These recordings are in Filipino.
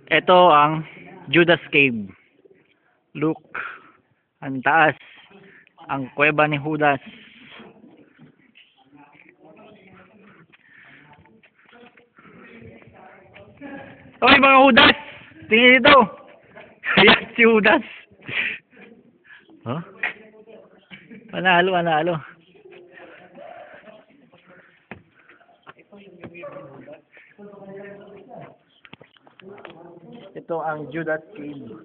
Ito ang Judas Cave. Look, ang taas. Ang kuweba ni Judas. Oy mga Judas! Tingin dito! Ayan si Judas! Huh? Panalo, panalo. Ito ang Judas Cave.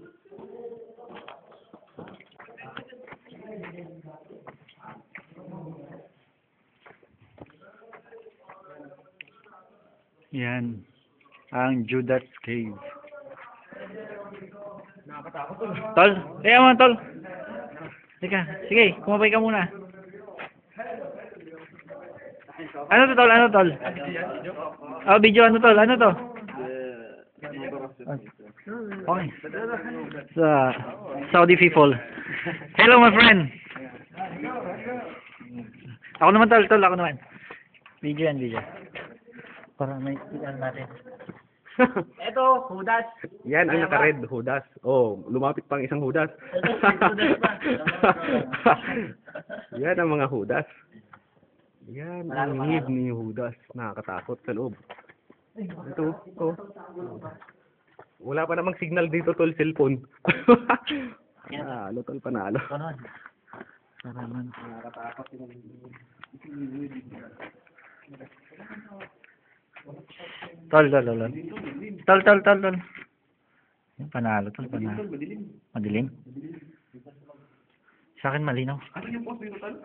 Yan. Ang Judas Cave. Tol, kaya mo tol. Teka, sige, kumapay ka muna. Ano to tol? Ano tol? Oh, video ano tol? Ano to? Okay. Sa Saudi people. Hello my friend. Ako naman tol, ako naman. Video yan, video. Para may ilan natin. Eto, Judas. Yan ang naka-red, Judas. Oh, lumapit pang isang Judas. Yan ang mga Judas. Yan ang need ni Judas. Nakakatakot sa loob. Ito, ito. Wala pa namang signal dito, tol, cellphone. Panalo, tol, panalo. Nakakatakot yung Tol. Yung panalo, tol, panalo. Madilim? Sa akin malinaw. Ano yung post dito, tol?